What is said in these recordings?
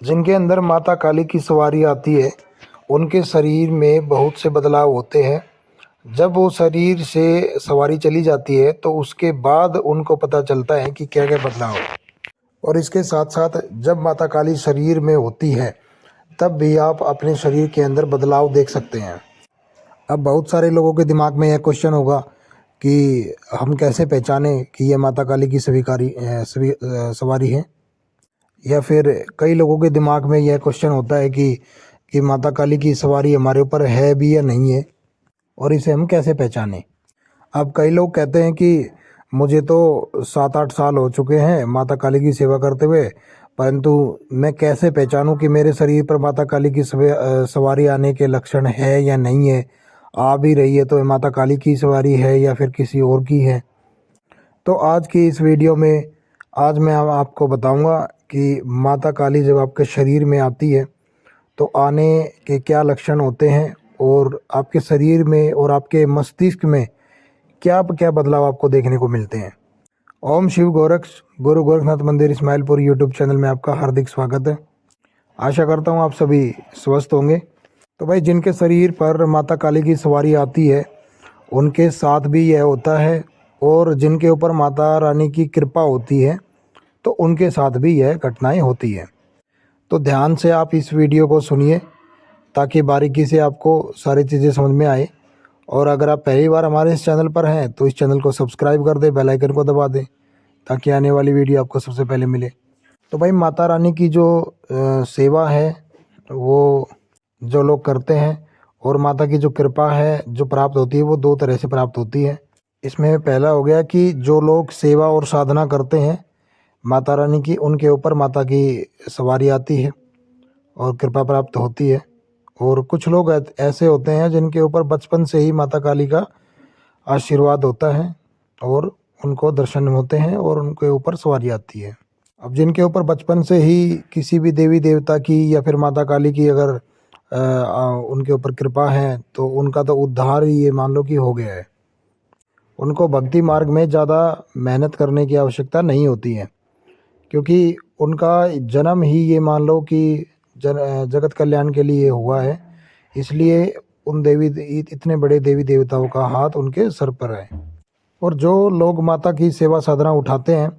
जिनके अंदर माता काली की सवारी आती है, उनके शरीर में बहुत से बदलाव होते हैं। जब वो शरीर से सवारी चली जाती है तो उसके बाद उनको पता चलता है कि क्या क्या बदलाव है। और इसके साथ साथ जब माता काली शरीर में होती है तब भी आप अपने शरीर के अंदर बदलाव देख सकते हैं। अब बहुत सारे लोगों के दिमाग में यह क्वेश्चन होगा कि हम कैसे पहचाने कि ये माता काली की सवारी है। या फिर कई लोगों के दिमाग में यह क्वेश्चन होता है कि माता काली की सवारी हमारे ऊपर है भी या नहीं है, और इसे हम कैसे पहचाने। अब कई लोग कहते हैं कि मुझे तो 7-8 साल हो चुके हैं माता काली की सेवा करते हुए, परंतु मैं कैसे पहचानूं कि मेरे शरीर पर माता काली की सवारी आने के लक्षण है या नहीं है। आ भी रही है तो ये माता काली की सवारी है या फिर किसी और की है। तो आज की इस वीडियो में आज मैं आपको बताऊंगा कि माता काली जब आपके शरीर में आती है तो आने के क्या लक्षण होते हैं, और आपके शरीर में और आपके मस्तिष्क में क्या क्या बदलाव आपको देखने को मिलते हैं। ओम शिव गोरक्ष गुरु गोरखनाथ मंदिर इस्माइलपुर यूट्यूब चैनल में आपका हार्दिक स्वागत है। आशा करता हूँ आप सभी स्वस्थ होंगे। तो भाई, जिनके शरीर पर माता काली की सवारी आती है उनके साथ भी यह होता है, और जिनके ऊपर माता रानी की कृपा होती है तो उनके साथ भी यह घटनाएं होती है। तो ध्यान से आप इस वीडियो को सुनिए ताकि बारीकी से आपको सारी चीज़ें समझ में आए। और अगर आप पहली बार हमारे इस चैनल पर हैं तो इस चैनल को सब्सक्राइब कर दें, बेल आइकन को दबा दें ताकि आने वाली वीडियो आपको सबसे पहले मिले। तो भाई, माता रानी की जो सेवा है वो जो लोग करते हैं, और माता की जो कृपा है जो प्राप्त होती है वो दो तरह से प्राप्त होती है। इसमें पहला हो गया कि जो लोग सेवा और साधना करते हैं माता रानी की, उनके ऊपर माता की सवारी आती है और कृपा प्राप्त होती है। और कुछ लोग ऐसे होते हैं जिनके ऊपर बचपन से ही माता काली का आशीर्वाद होता है और उनको दर्शन होते हैं और उनके ऊपर सवारी आती है। अब जिनके ऊपर बचपन से ही किसी भी देवी देवता की या फिर माता काली की अगर उनके ऊपर कृपा है तो उनका तो उद्धार ही ये मान लो कि हो गया है। उनको भक्ति मार्ग में ज़्यादा मेहनत करने की आवश्यकता नहीं होती है, क्योंकि उनका जन्म ही ये मान लो कि जगत कल्याण के लिए हुआ है। इसलिए उन इतने बड़े देवी देवताओं का हाथ उनके सर पर है। और जो लोग माता की सेवा साधना उठाते हैं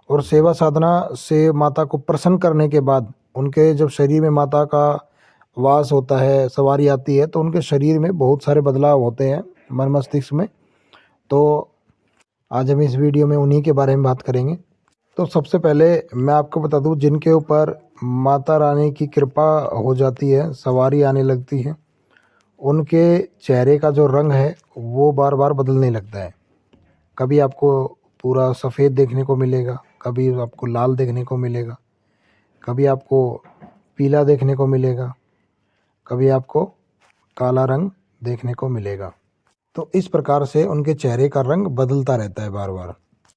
और सेवा साधना से माता को प्रसन्न करने के बाद उनके जब शरीर में माता का वास होता है, सवारी आती है, तो उनके शरीर में बहुत सारे बदलाव होते हैं मन मस्तिष्क में। तो आज हम इस वीडियो में उन्हीं के बारे में बात करेंगे। तो सबसे पहले मैं आपको बता दूं, जिनके ऊपर माता रानी की कृपा हो जाती है, सवारी आने लगती है, उनके चेहरे का जो रंग है वो बार बार बदलने लगता है। कभी आपको पूरा सफ़ेद देखने को मिलेगा, कभी आपको लाल देखने को मिलेगा, कभी आपको पीला देखने को मिलेगा, कभी आपको काला रंग देखने को मिलेगा। तो इस प्रकार से उनके चेहरे का रंग बदलता रहता है बार बार।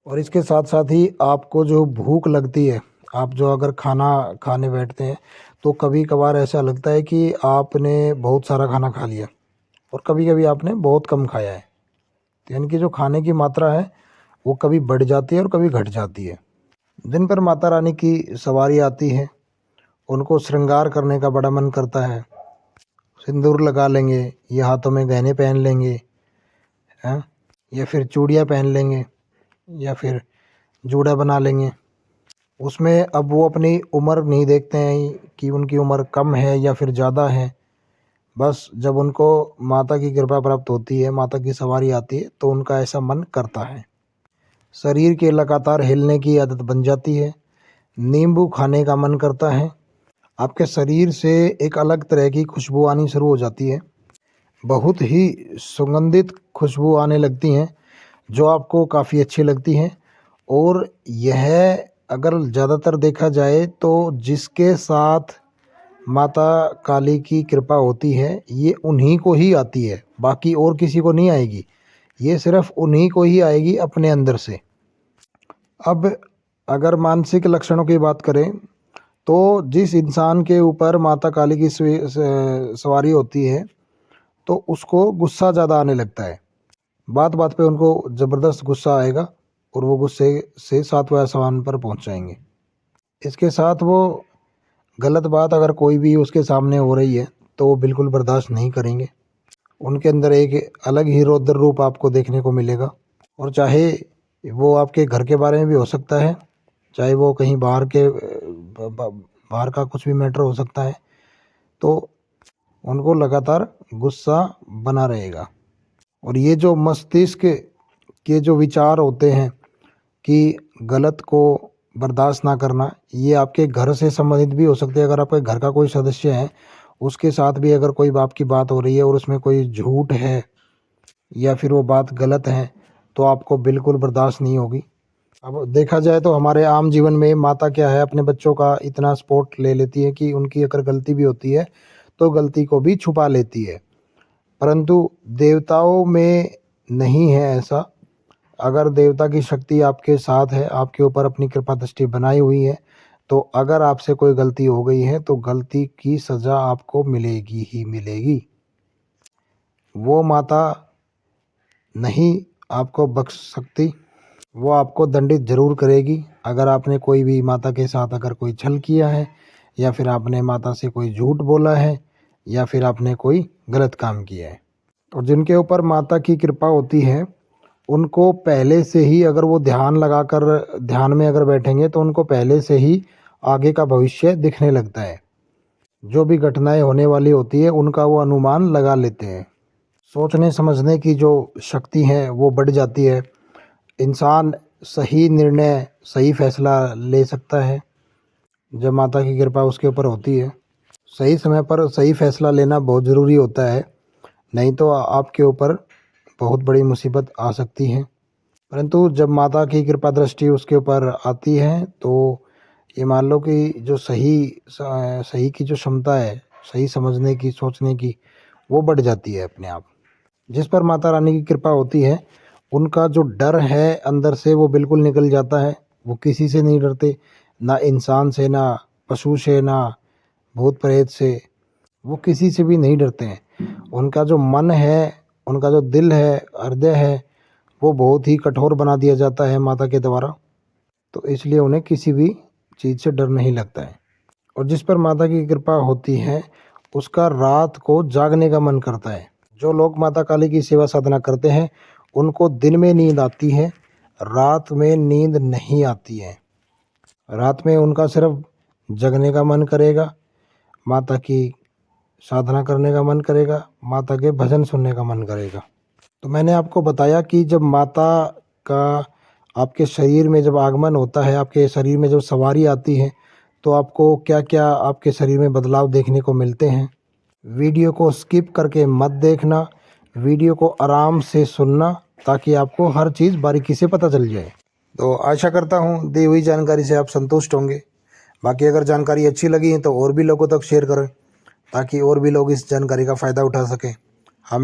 और इसके साथ साथ ही आपको जो भूख लगती है, आप जो अगर खाना खाने बैठते हैं तो कभी कभार ऐसा लगता है कि आपने बहुत सारा खाना खा लिया और कभी कभी आपने बहुत कम खाया है। तो यानी कि जो खाने की मात्रा है वो कभी बढ़ जाती है और कभी घट जाती है। जिन पर माता रानी की सवारी आती है उनको श्रृंगार करने का बड़ा मन करता है। सिंदूर लगा लेंगे या हाथों में गहने पहन लेंगे, हैं, या फिर चूड़ियाँ पहन लेंगे या फिर जूड़ा बना लेंगे। उसमें अब वो अपनी उम्र नहीं देखते हैं कि उनकी उम्र कम है या फिर ज़्यादा है। बस जब उनको माता की कृपा प्राप्त होती है, माता की सवारी आती है, तो उनका ऐसा मन करता है। शरीर के लगातार हिलने की आदत बन जाती है। नींबू खाने का मन करता है। आपके शरीर से एक अलग तरह की खुशबू आनी शुरू हो जाती है। बहुत ही सुगंधित खुशबू आने लगती हैं जो आपको काफ़ी अच्छी लगती हैं। और यह अगर ज़्यादातर देखा जाए तो जिसके साथ माता काली की कृपा होती है ये उन्हीं को ही आती है, बाकी और किसी को नहीं आएगी। ये सिर्फ उन्हीं को ही आएगी अपने अंदर से। अब अगर मानसिक लक्षणों की बात करें तो जिस इंसान के ऊपर माता काली की सवारी होती है तो उसको गुस्सा ज़्यादा आने लगता है। बात बात पे उनको ज़बरदस्त गुस्सा आएगा और वो गुस्से से 7वें आसमान पर पहुंच जाएंगे। इसके साथ वो गलत बात अगर कोई भी उसके सामने हो रही है तो वो बिल्कुल बर्दाश्त नहीं करेंगे। उनके अंदर एक अलग ही रौद्र रूप आपको देखने को मिलेगा। और चाहे वो आपके घर के बारे में भी हो सकता है, चाहे वो कहीं बाहर के बाहर का कुछ भी मैटर हो सकता है, तो उनको लगातार गुस्सा बना रहेगा। और ये जो मस्तिष्क के जो विचार होते हैं कि गलत को बर्दाश्त ना करना, ये आपके घर से संबंधित भी हो सकते हैं। अगर आपके घर का कोई सदस्य है, उसके साथ भी अगर कोई आपकी बात हो रही है और उसमें कोई झूठ है या फिर वो बात गलत है, तो आपको बिल्कुल बर्दाश्त नहीं होगी। अब देखा जाए तो हमारे आम जीवन में माता क्या है, अपने बच्चों का इतना सपोर्ट ले लेती है कि उनकी अगर गलती भी होती है तो गलती को भी छुपा लेती है। परंतु देवताओं में नहीं है ऐसा। अगर देवता की शक्ति आपके साथ है, आपके ऊपर अपनी कृपा दृष्टि बनाई हुई है, तो अगर आपसे कोई गलती हो गई है तो गलती की सज़ा आपको मिलेगी ही मिलेगी। वो माता नहीं आपको बख्श सकती, वो आपको दंडित ज़रूर करेगी। अगर आपने कोई भी माता के साथ अगर कोई छल किया है, या फिर आपने माता से कोई झूठ बोला है, या फिर आपने कोई गलत काम किया है। और जिनके ऊपर माता की कृपा होती है, उनको पहले से ही अगर वो ध्यान लगाकर ध्यान में अगर बैठेंगे तो उनको पहले से ही आगे का भविष्य दिखने लगता है। जो भी घटनाएं होने वाली होती है उनका वो अनुमान लगा लेते हैं। सोचने समझने की जो शक्ति है वो बढ़ जाती है। इंसान सही निर्णय, सही फैसला ले सकता है जब माता की कृपा उसके ऊपर होती है। सही समय पर सही फैसला लेना बहुत ज़रूरी होता है, नहीं तो आपके ऊपर बहुत बड़ी मुसीबत आ सकती है। परंतु जब माता की कृपा दृष्टि उसके ऊपर आती है तो ये मान लो कि जो सही की जो क्षमता है, सही समझने की, सोचने की, वो बढ़ जाती है अपने आप। जिस पर माता रानी की कृपा होती है, उनका जो डर है अंदर से वो बिल्कुल निकल जाता है। वो किसी से नहीं डरते, ना इंसान से, ना पशु से, ना भूत प्रेत से, वो किसी से भी नहीं डरते हैं। उनका जो मन है, उनका जो दिल है, हृदय है, वो बहुत ही कठोर बना दिया जाता है माता के द्वारा। तो इसलिए उन्हें किसी भी चीज़ से डर नहीं लगता है। और जिस पर माता की कृपा होती है, उसका रात को जागने का मन करता है। जो लोग माता काली की सेवा साधना करते हैं, उनको दिन में नींद आती है, रात में नींद नहीं आती है। रात में उनका सिर्फ जगने का मन करेगा, माता की साधना करने का मन करेगा, माता के भजन सुनने का मन करेगा। तो मैंने आपको बताया कि जब माता का आपके शरीर में जब आगमन होता है, आपके शरीर में जब सवारी आती है, तो आपको क्या क्या आपके शरीर में बदलाव देखने को मिलते हैं। वीडियो को स्किप करके मत देखना, वीडियो को आराम से सुनना, ताकि आपको हर चीज़ बारीकी से पता चल जाए। तो आशा करता हूँ दी हुई जानकारी से आप संतुष्ट होंगे। बाकी अगर जानकारी अच्छी लगी तो और भी लोगों तक शेयर करें, ताकि और भी लोग इस जानकारी का फ़ायदा उठा सकें। हाँ,